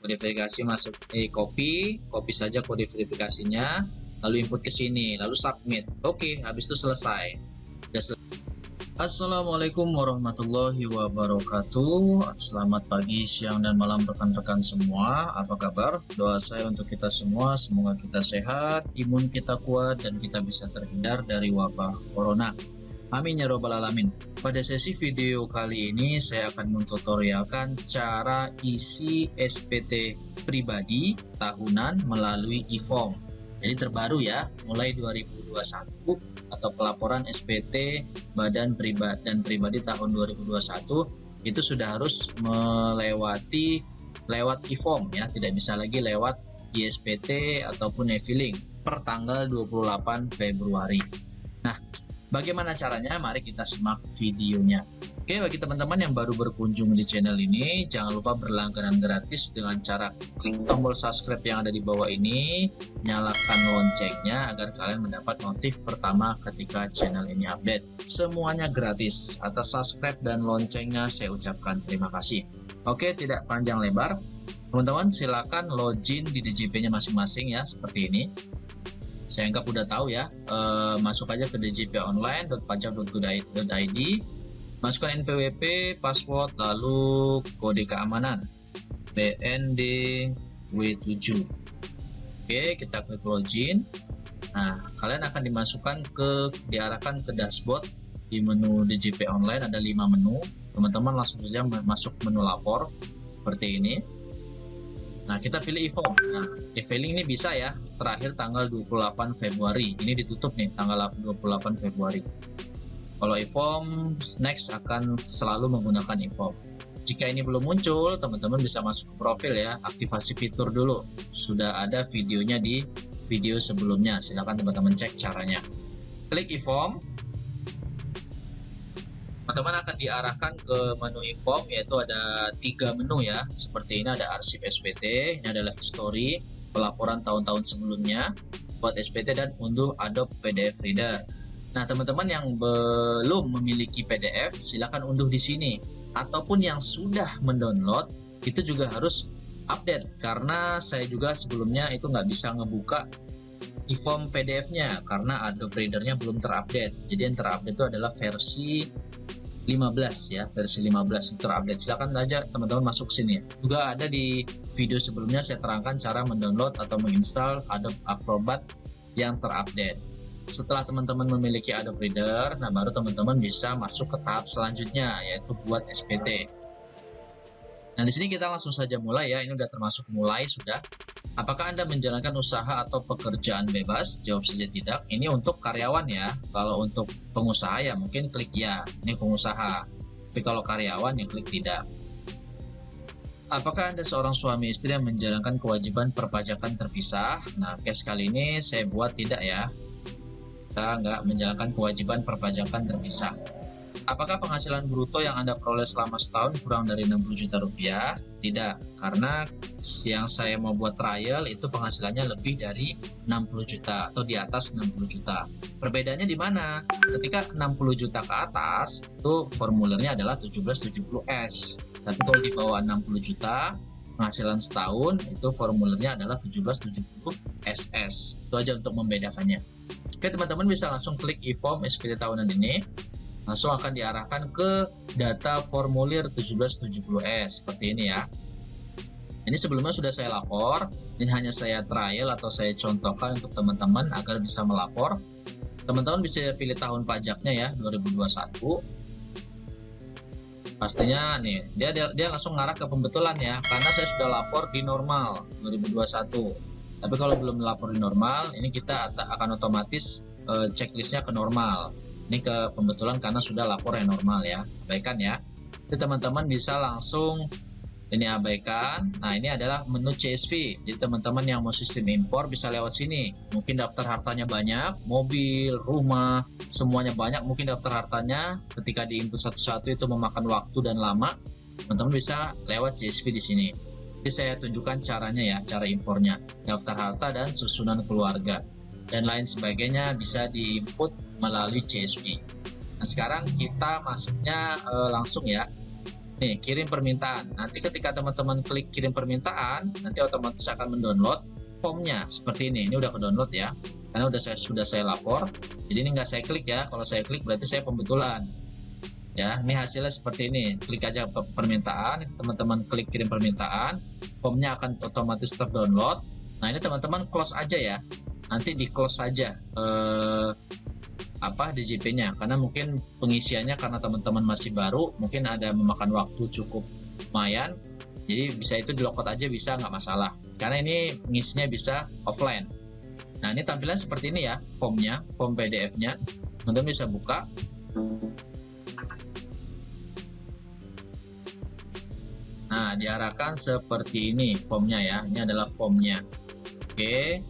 Kode verifikasi masuk copy saja kode verifikasinya, lalu input ke sini, lalu submit. Oke, habis itu selesai. Assalamualaikum warahmatullahi wabarakatuh. Selamat pagi, siang, dan malam rekan-rekan semua. Apa kabar? Doa saya untuk kita semua, semoga kita sehat, imun kita kuat, dan kita bisa terhindar dari wabah corona. Amin ya robbal alamin. Pada sesi video kali ini saya akan mentutorialkan cara isi SPT pribadi tahunan melalui e-form. Jadi terbaru ya, mulai 2021 atau pelaporan SPT badan pribadi tahun 2021 itu sudah harus melewati lewat e-form ya, tidak bisa lagi lewat ISPT ataupun e-filing per tanggal 28 Februari. Nah, bagaimana caranya? Mari kita simak videonya. Oke, bagi teman-teman yang baru berkunjung di channel ini, jangan lupa berlangganan gratis dengan cara klik tombol subscribe yang ada di bawah ini, nyalakan loncengnya agar kalian mendapat notif pertama ketika channel ini update. Semuanya gratis. Atas subscribe dan loncengnya saya ucapkan terima kasih. Oke, tidak panjang lebar, teman-teman silakan login di DJP-nya masing-masing ya, seperti ini. Saya anggap udah tahu ya, masuk aja ke djponline.pajak.go.id, masukkan NPWP, password, lalu kode keamanan BND W7. Oke, kita klik login. Nah, kalian akan diarahkan ke dashboard. Di menu DJP Online ada 5 menu. Teman-teman langsung saja masuk menu lapor seperti ini. Nah, kita pilih e-form. Nah, e-filing ini bisa ya, terakhir tanggal 28 Februari. Ini ditutup nih, tanggal 28 Februari. Kalau e-form, next akan selalu menggunakan e-form. Jika ini belum muncul, teman-teman bisa masuk ke profil ya, aktivasi fitur dulu. Sudah ada videonya di video sebelumnya, silahkan teman-teman cek caranya. Klik e-form. Teman-teman akan diarahkan ke menu e-form, yaitu ada 3 menu ya. Seperti ini ada arsip SPT, ini adalah history, pelaporan tahun-tahun sebelumnya, buat SPT dan unduh Adobe PDF Reader. Nah, teman-teman yang belum memiliki PDF, silakan unduh di sini. Ataupun yang sudah mendownload, itu juga harus update. Karena saya juga sebelumnya itu nggak bisa ngebuka e-form PDF-nya, karena Adobe Reader-nya belum terupdate. Jadi yang terupdate itu adalah versi 15 ya, versi 15 terupdate. Silakan aja teman-teman masuk sini ya. Juga ada di video sebelumnya saya terangkan cara mendownload atau menginstal Adobe Acrobat yang terupdate. Setelah teman-teman memiliki Adobe Reader, nah baru teman-teman bisa masuk ke tahap selanjutnya, yaitu buat SPT. Nah, di sini kita langsung saja mulai ya. Ini udah termasuk mulai sudah. Apakah Anda menjalankan usaha atau pekerjaan bebas? Jawab saja tidak. Ini untuk karyawan ya. Kalau untuk pengusaha ya mungkin klik ya. Ini pengusaha. Tapi kalau karyawan ya klik tidak. Apakah Anda seorang suami istri yang menjalankan kewajiban perpajakan terpisah? Nah, case kali ini saya buat tidak ya. Kita nggak menjalankan kewajiban perpajakan terpisah. Apakah penghasilan bruto yang Anda peroleh selama setahun kurang dari 60 juta rupiah? Tidak, karena yang saya mau buat trial itu penghasilannya lebih dari 60 juta atau di atas 60 juta. Perbedaannya di mana? Ketika 60 juta ke atas, itu formulirnya adalah 1770S. Tapi kalau di bawah 60 juta, penghasilan setahun, itu formulirnya adalah 1770SS. Itu aja untuk membedakannya. Oke, teman-teman bisa langsung klik e-form SPT tahunan ini. Langsung akan diarahkan ke data formulir 1770S seperti ini ya. Ini sebelumnya sudah saya lapor, ini hanya saya trial atau saya contohkan untuk teman-teman agar bisa melapor. Teman-teman bisa pilih tahun pajaknya ya, 2021. Pastinya nih, dia langsung ngarah ke pembetulan ya, karena saya sudah lapor di normal 2021. Tapi kalau belum lapor di normal, ini kita akan otomatis checklistnya ke normal. Ini ke pembetulan karena sudah lapor yang normal ya, abaikan ya. Jadi teman-teman bisa langsung ini abaikan. Nah, ini adalah menu CSV. Jadi teman-teman yang mau sistem impor bisa lewat sini. Mungkin daftar hartanya banyak, mobil, rumah, semuanya banyak. Mungkin daftar hartanya ketika diinput satu-satu itu memakan waktu dan lama. Teman-teman bisa lewat CSV di sini. Jadi saya tunjukkan caranya ya, cara impornya. Daftar harta dan susunan keluarga dan lain sebagainya bisa diinput melalui CSV. Nah, sekarang kita masuknya langsung ya. Nih, kirim permintaan. Nanti ketika teman-teman klik kirim permintaan, nanti otomatis akan mendownload formnya seperti ini. Ini udah ke-download ya, karena sudah saya lapor. Jadi ini nggak saya klik ya. Kalau saya klik berarti saya pembetulan. Ya, ini hasilnya seperti ini. Klik aja permintaan, teman-teman klik kirim permintaan, formnya akan otomatis terdownload. Nah, ini teman-teman close aja ya. Nanti di close saja DJP-nya, karena mungkin pengisiannya karena teman-teman masih baru, mungkin ada memakan waktu cukup lumayan. Jadi bisa itu di logout aja, bisa, nggak masalah. Karena ini pengisinya bisa offline. Nah, ini tampilan seperti ini ya, formnya, form PDF-nya. Teman-teman bisa buka. Nah, diarahkan seperti ini formnya ya. Ini adalah formnya. Oke.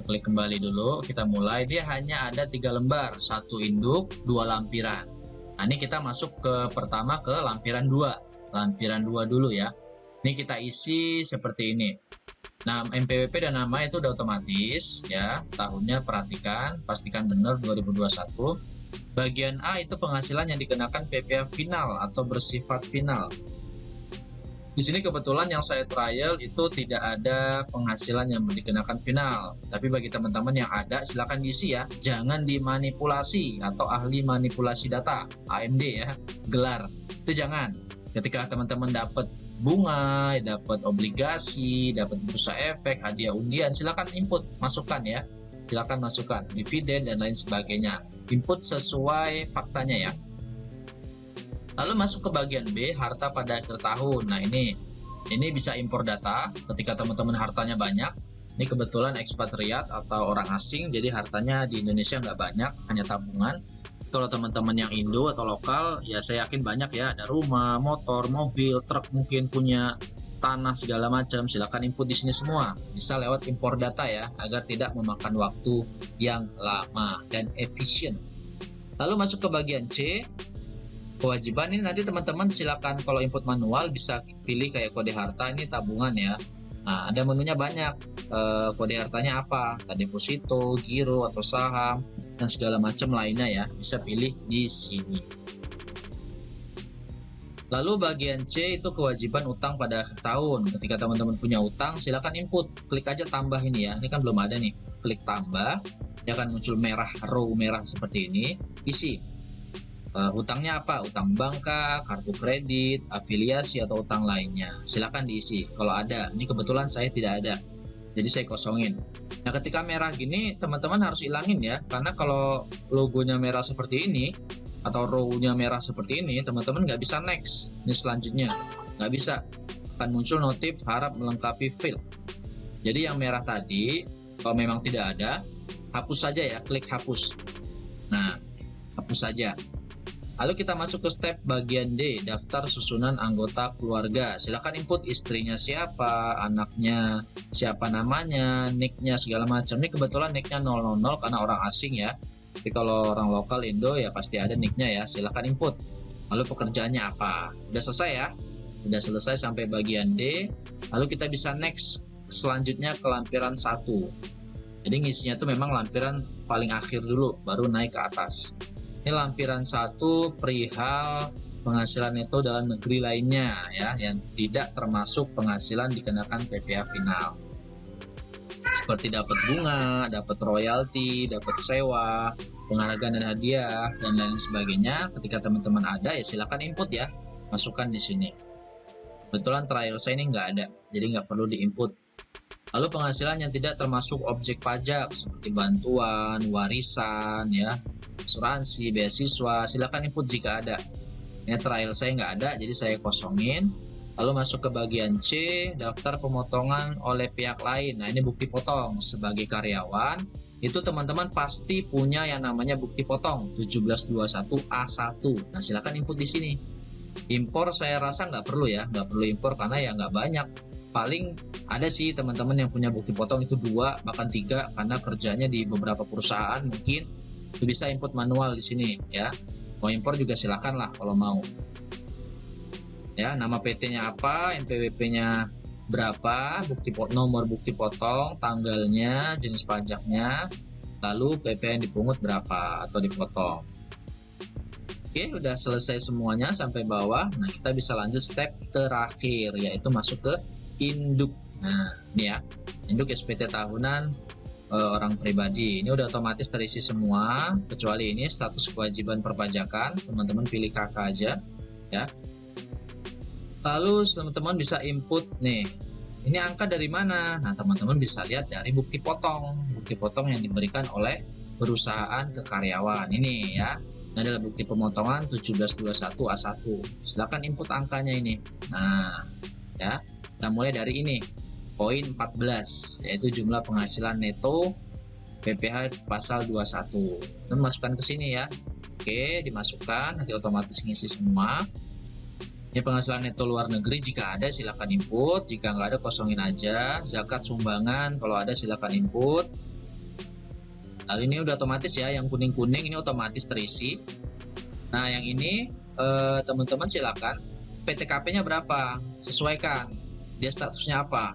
Klik kembali dulu, kita mulai. Dia hanya ada 3 lembar, 1 induk, 2 lampiran. Nah, ini kita masuk ke pertama, ke lampiran 2. Lampiran 2 dulu ya. Ini kita isi seperti ini. Nah, NPWP dan nama itu udah otomatis ya. Tahunnya perhatikan, pastikan benar 2021. Bagian A itu penghasilan yang dikenakan PPh final atau bersifat final. Di sini kebetulan yang saya trial itu tidak ada penghasilan yang dikenakan final. Tapi bagi teman-teman yang ada, silakan diisi ya. Jangan dimanipulasi atau ahli manipulasi data, AMD ya, gelar. Itu jangan. Ketika teman-teman dapat bunga, dapat obligasi, dapat bursa efek, hadiah undian, silakan input, masukkan ya. Silakan masukkan dividen dan lain sebagainya. Input sesuai faktanya ya. Lalu masuk ke bagian B, harta pada akhir tahun. Nah, ini bisa impor data ketika teman-teman hartanya banyak. Ini kebetulan ekspatriat atau orang asing, jadi hartanya di Indonesia nggak banyak, hanya tabungan. Kalau teman-teman yang Indo atau lokal, ya saya yakin banyak ya, ada rumah, motor, mobil, truk, mungkin punya tanah segala macam. Silakan input di sini semua. Bisa lewat impor data ya, agar tidak memakan waktu yang lama dan efisien. Lalu masuk ke bagian C. Kewajiban ini nanti teman-teman silakan, kalau input manual bisa pilih kayak kode harta, ini tabungan ya. Nah, ada menunya banyak. Kode hartanya apa? Deposito, giro atau saham dan segala macam lainnya ya. Bisa pilih di sini. Lalu bagian C itu kewajiban utang pada akhir tahun. Ketika teman-teman punya utang, silakan input. Klik aja tambah ini ya. Ini kan belum ada nih. Klik tambah, dia akan muncul merah, row merah seperti ini. Isi. Utangnya apa? Utang bank kah, kartu kredit, afiliasi atau utang lainnya. Silakan diisi kalau ada. Ini kebetulan saya tidak ada, jadi saya kosongin. Nah, ketika merah gini teman-teman harus ilangin ya, karena kalau logonya merah seperti ini atau row-nya merah seperti ini, teman-teman nggak bisa next. Ini selanjutnya nggak bisa, akan muncul notif harap melengkapi field. Jadi yang merah tadi kalau memang tidak ada, hapus saja ya, klik hapus. Nah, hapus saja. Lalu kita masuk ke step bagian D, daftar susunan anggota keluarga. Silakan input istrinya siapa, anaknya siapa namanya, nicknya segala macam. Ini kebetulan nicknya 000 karena orang asing ya. Tapi kalau orang lokal Indo ya pasti ada nicknya ya. Silakan input. Lalu pekerjaannya apa? Udah selesai ya. Udah selesai sampai bagian D. Lalu kita bisa next selanjutnya ke lampiran 1. Jadi ngisinya tuh memang lampiran paling akhir dulu, baru naik ke atas. Ini lampiran 1 perihal penghasilan itu dalam negeri lainnya ya, yang tidak termasuk penghasilan dikenakan PPh final. Seperti dapat bunga, dapat royalti, dapat sewa, penghargaan dan hadiah dan lain sebagainya. Ketika teman-teman ada ya silakan input ya, masukkan di sini. Kebetulan trial saya ini nggak ada, jadi nggak perlu diinput. Lalu penghasilan yang tidak termasuk objek pajak seperti bantuan, warisan ya, asuransi, beasiswa, silakan input jika ada. Ini trial saya nggak ada, jadi saya kosongin. Lalu masuk ke bagian C, daftar pemotongan oleh pihak lain. Nah, ini bukti potong sebagai karyawan. Itu teman-teman pasti punya yang namanya bukti potong 1721A1. Nah, silakan input di sini. Impor saya rasa nggak perlu ya, nggak perlu impor karena ya nggak banyak. Paling ada sih teman-teman yang punya bukti potong itu 2 bahkan 3 karena kerjanya di beberapa perusahaan mungkin. Itu bisa input manual di sini ya. Mau impor juga silakan lah kalau mau. Ya, nama PT-nya apa, NPWP-nya berapa, nomor bukti potong, tanggalnya, jenis pajaknya, lalu PP yang dipungut berapa atau dipotong. Oke, udah selesai semuanya sampai bawah. Nah, kita bisa lanjut step terakhir, yaitu masuk ke induk. Nah, ini ya, induk SPT tahunan orang pribadi. Ini udah otomatis terisi semua, kecuali ini status kewajiban perpajakan. Teman-teman pilih KK aja, ya. Lalu teman-teman bisa input nih. Ini angka dari mana? Nah, teman-teman bisa lihat dari bukti potong. Bukti potong yang diberikan oleh perusahaan ke karyawan. Ini ya. Ini adalah bukti pemotongan 1721 A1. Silakan input angkanya ini. Nah, ya. Kita mulai dari ini. Poin 14, yaitu jumlah penghasilan neto PPh pasal 21. Dan masukkan ke sini ya. Oke, dimasukkan, nanti otomatis ngisi semua. Ini penghasilan neto luar negeri, jika ada silakan input, jika nggak ada kosongin aja. Zakat sumbangan, kalau ada silakan input. Lalu ini udah otomatis ya, yang kuning-kuning ini otomatis terisi. Nah, yang ini teman-teman silakan PTKP-nya berapa, sesuaikan. Dia statusnya apa?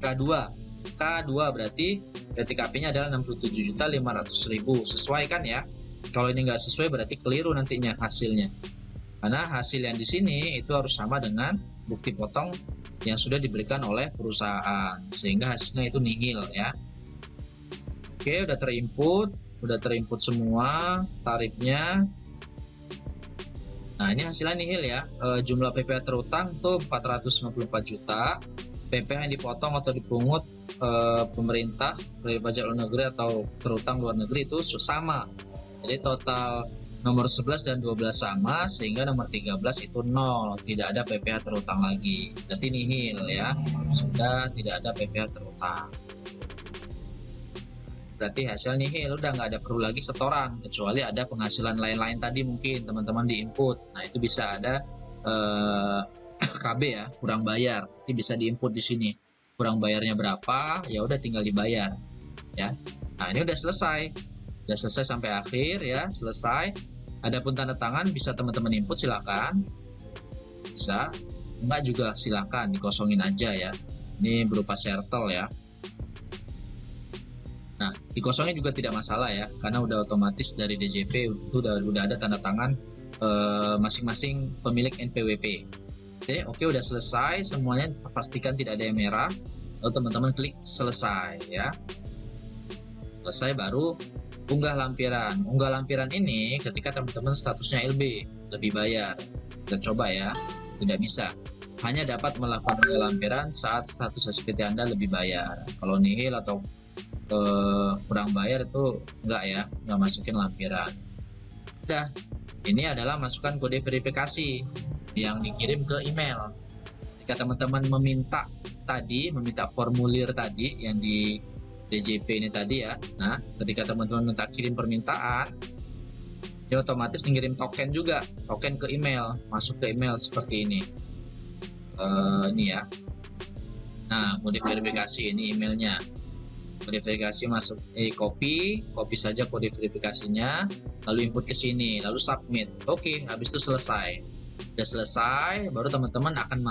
K2. K2 berarti PTKP-nya adalah 67.500.000. Sesuaikan ya. Kalau ini nggak sesuai berarti keliru nantinya hasilnya. Karena hasil yang di sini itu harus sama dengan bukti potong yang sudah diberikan oleh perusahaan, sehingga hasilnya itu nihil ya. Oke, udah terimput semua tarifnya. Nah, ini hasilnya nihil ya. Jumlah PPh terutang tuh 454 juta. PPh yang dipotong atau dipungut pemerintah dari pajak luar negeri atau terutang luar negeri itu sama. Jadi total nomor 11 dan 12 sama, sehingga nomor 13 itu 0, tidak ada PPh terutang lagi. Berarti nihil ya. Sudah tidak ada PPh terutang. Berarti hasil nihil, udah nggak ada perlu lagi setoran, kecuali ada penghasilan lain-lain tadi mungkin teman-teman di input. Nah, itu bisa ada KB ya, kurang bayar, nanti bisa diinput di sini. Kurang bayarnya berapa, ya udah tinggal dibayar ya. Nah, ini udah selesai sampai akhir ya, selesai. Adapun tanda tangan bisa teman-teman input, silakan. Bisa, enggak juga silakan dikosongin aja ya. Ini berupa sertel ya. Nah, dikosongin juga tidak masalah ya, karena udah otomatis dari DJP udah ada tanda tangan masing-masing pemilik NPWP. Oke, udah selesai semuanya, pastikan tidak ada yang merah. Lalu teman-teman klik selesai ya. Selesai, baru unggah lampiran. Unggah lampiran ini ketika teman-teman statusnya LB, lebih bayar. Kita coba ya, tidak bisa. Hanya dapat melakukan unggah lampiran saat status SPT Anda lebih bayar. Kalau nihil atau kurang bayar itu nggak masukin lampiran. Udah, ini adalah masukkan kode verifikasi yang dikirim ke email. Jika teman-teman meminta formulir tadi yang di DJP ini tadi ya. Nah, ketika teman-teman minta kirim permintaan, dia otomatis ngirim token juga, token ke email, masuk ke email seperti ini. Ini ya. Nah, kode verifikasi ini emailnya. Kode verifikasi masuk copy saja kode verifikasinya, lalu input ke sini, lalu submit. Oke, habis itu selesai. Udah selesai, baru teman-teman akan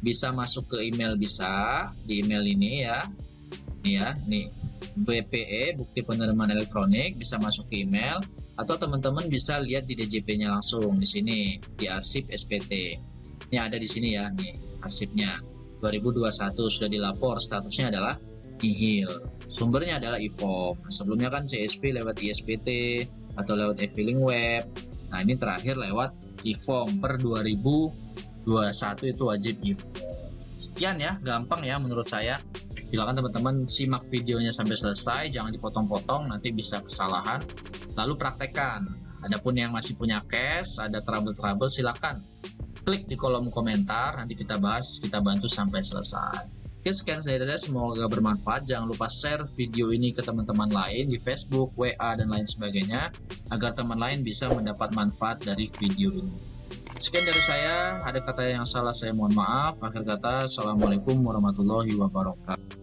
bisa masuk ke email, bisa di email ini ya. Ini ya, nih BPE, bukti penerimaan elektronik, bisa masuk ke email, atau teman-teman bisa lihat di DJP-nya langsung di sini di arsip SPT. Ini ada di sini ya, nih arsipnya 2021 sudah dilapor, statusnya adalah nihil. Sumbernya adalah IFOM. Nah, sebelumnya kan CSV lewat ISPT atau lewat e-filing web. Nah, ini terakhir lewat IFOM per 2021 itu wajib IFOM. Sekian ya, gampang ya menurut saya. Silakan teman-teman simak videonya sampai selesai, jangan dipotong-potong, nanti bisa kesalahan. Lalu praktekkan. Adapun yang masih punya cash, ada trouble-trouble, silakan klik di kolom komentar, nanti kita bahas, kita bantu sampai selesai. Oke, sekian dari saya, semoga bermanfaat. Jangan lupa share video ini ke teman-teman lain di Facebook, WA, dan lain sebagainya, agar teman lain bisa mendapat manfaat dari video ini. Sekian dari saya, ada kata yang salah saya mohon maaf. Akhir kata, Assalamualaikum warahmatullahi wabarakatuh.